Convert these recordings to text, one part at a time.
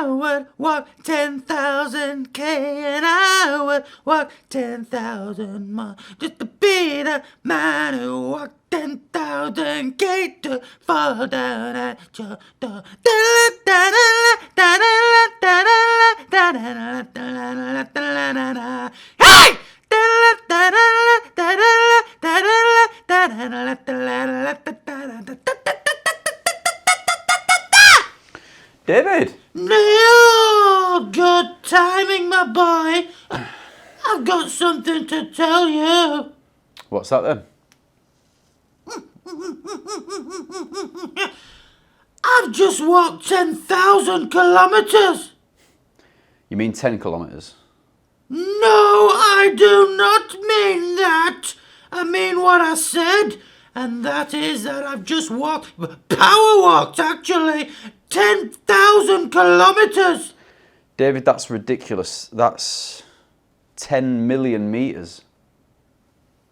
I would walk 10,000 K, and I would walk 10,000 more just to be the man who walked 10,000 K to fall down at your door. Hey! David! No, good timing, my boy. I've got something to tell you. What's that then? I've just walked 10,000 kilometres. You mean 10 kilometres? No, I do not mean that. I mean what I said, and that is that I've just walked, power walked actually, 10,000 kilometres. David, that's ridiculous. That's 10 million metres.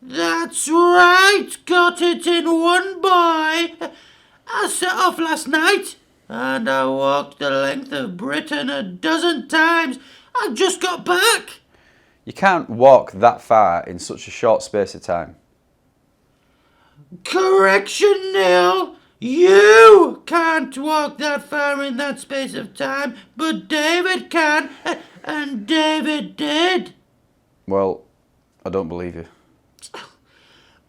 That's right, got it in one, boy. I set off last night, and I walked the length of Britain a dozen times. I've just got back. You can't walk that far in such a short space of time. Correction, Neil. You can't walk that far in that space of time, but David can, and David did. Well, I don't believe you.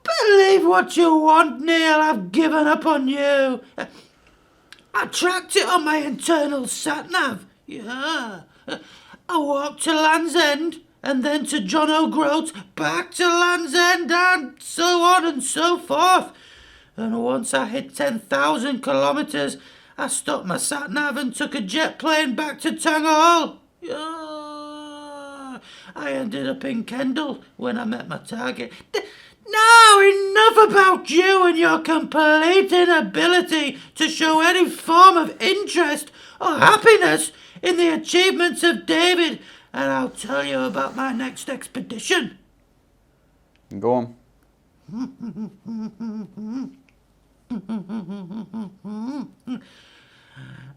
Believe what you want, Neil. I've given up on you. I tracked it on my internal sat-nav. Yeah. I walked to Land's End, and then to John O'Groats, back to Land's End, and so on and so forth. And once I hit 10,000 kilometres, I stopped my sat-nav and took a jet plane back to Tanger Hall. Yeah. I ended up in Kendal when I met my target. Now, enough about you and your complete inability to show any form of interest or happiness in the achievements of David, and I'll tell you about my next expedition. Go on.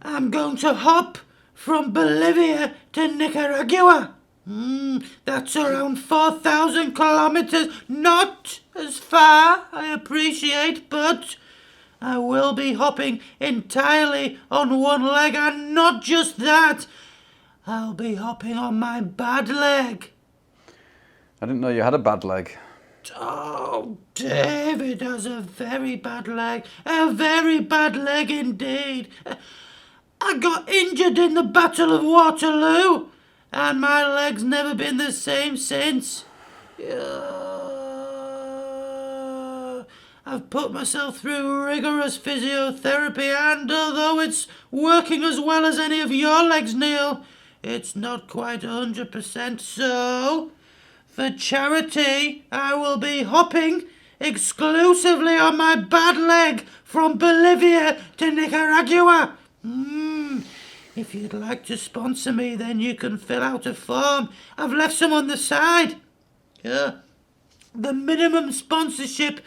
I'm going to hop from Bolivia to Nicaragua. That's around 4,000 kilometres. Not as far, I appreciate, but I will be hopping entirely on one leg, and not just that. I'll be hopping on my bad leg. I didn't know you had a bad leg. Oh, David has a very bad leg. A very bad leg indeed. I got injured in the Battle of Waterloo, and my leg's never been the same since. I've put myself through rigorous physiotherapy, and although it's working as well as any of your legs, Neil, it's not quite 100%. So, for charity, I will be hopping exclusively on my bad leg from Bolivia to Nicaragua. If you'd like to sponsor me, then you can fill out a form. I've left some on the side. Yeah. The minimum sponsorship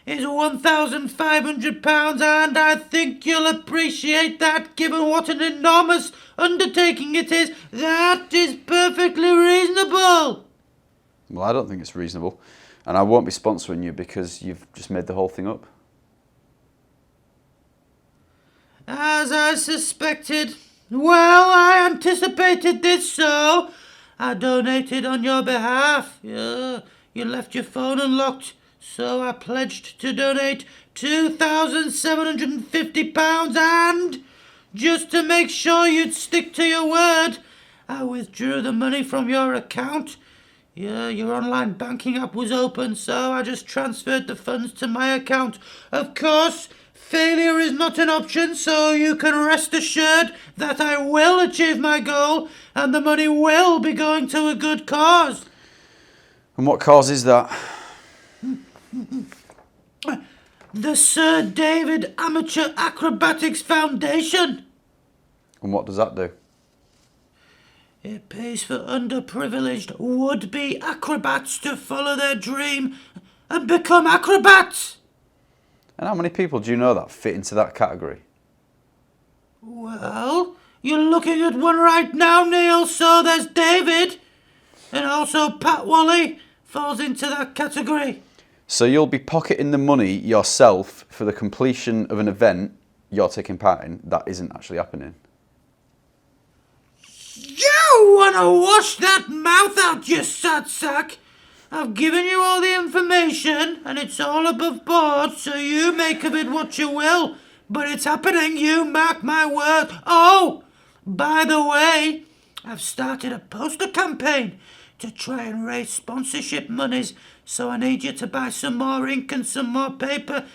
is £1,500, and I think you'll appreciate that, given what an enormous undertaking it is. That is perfectly reasonable. Well, I don't think it's reasonable, and I won't be sponsoring you because you've just made the whole thing up. As I suspected. Well, I anticipated this, so I donated on your behalf. Yeah, you left your phone unlocked, so I pledged to donate £2,750, and just to make sure you'd stick to your word, I withdrew the money from your account. Yeah, your online banking app was open, so I just transferred the funds to my account. Of course, failure is not an option, so you can rest assured that I will achieve my goal, and the money will be going to a good cause. And what cause is that? The Sir David Amateur Acrobatics Foundation. And what does that do? It pays for underprivileged would-be acrobats to follow their dream and become acrobats. And how many people do you know that fit into that category? Well, You're looking at one right now, Neil, so there's David. And also Pat Wally falls into that category. So you'll be pocketing the money yourself for the completion of an event you're taking part in that isn't actually happening. You want to wash that mouth out, you sad sack? I've given you all the information, and it's all above board, so you make of it what you will. But it's happening, you mark my word. Oh, by the way, I've started a poster campaign to try and raise sponsorship monies, so I need you to buy some more ink and some more paper.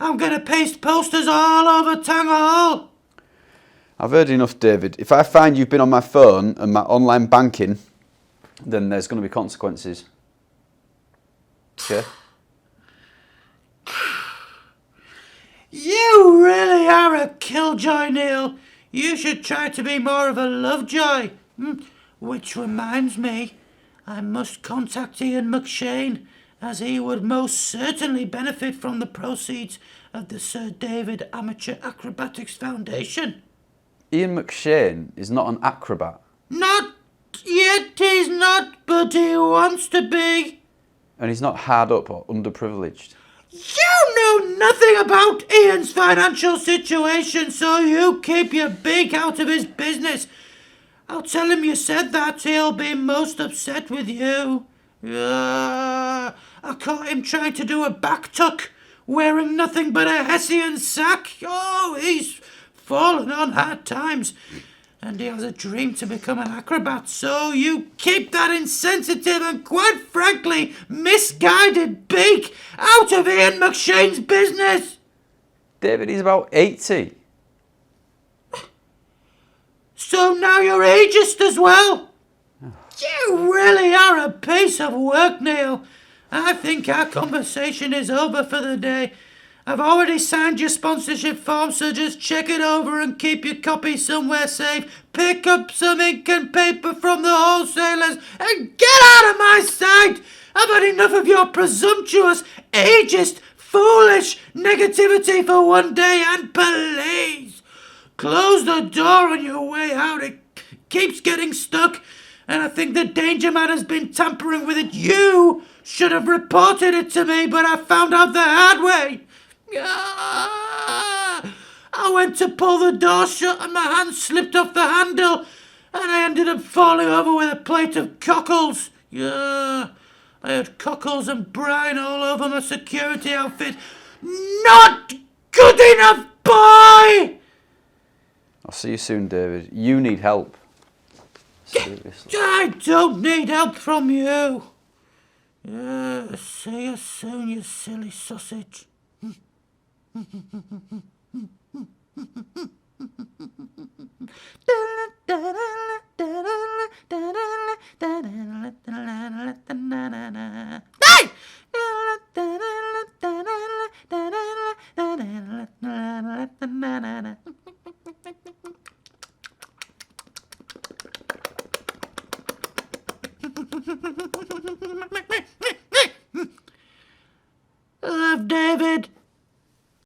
I'm going to paste posters all over Town Hall. I've heard enough, David. If I find you've been on my phone and my online banking, then there's going to be consequences. Okay? You really are a killjoy, Neil. You should try to be more of a lovejoy. Which reminds me, I must contact Ian McShane, as he would most certainly benefit from the proceeds of the Sir David Amateur Acrobatics Foundation. Ian McShane is not an acrobat. Not yet, he's not, but he wants to be. And he's not hard up or underprivileged. You know nothing about Ian's financial situation, so you keep your beak out of his business. I'll tell him you said that. He'll be most upset with you. I caught him trying to do a back tuck, wearing nothing but a Hessian sack. Oh, he's fallen on hard times. And he has a dream to become an acrobat, so you keep that insensitive and, quite frankly, misguided beak out of Ian McShane's business. David, he's about 80. So now you're ageist as well. You really are a piece of work, Neil. I think our conversation is over for the day. I've already signed your sponsorship form, so just check it over and keep your copy somewhere safe. Pick up some ink and paper from the wholesalers and get out of my sight. I've had enough of your presumptuous, ageist, foolish negativity for one day, and please, close the door on your way out. It keeps getting stuck, and I think the danger man has been tampering with it. You should have reported it to me, but I found out the hard way. I went to pull the door shut and my hand slipped off the handle and I ended up falling over with a plate of cockles. I had cockles and brine all over my security outfit. Not good enough, boy! I'll see you soon, David. You need help. Seriously. I don't need help from you. See you soon, you silly sausage. Hey! Love, David.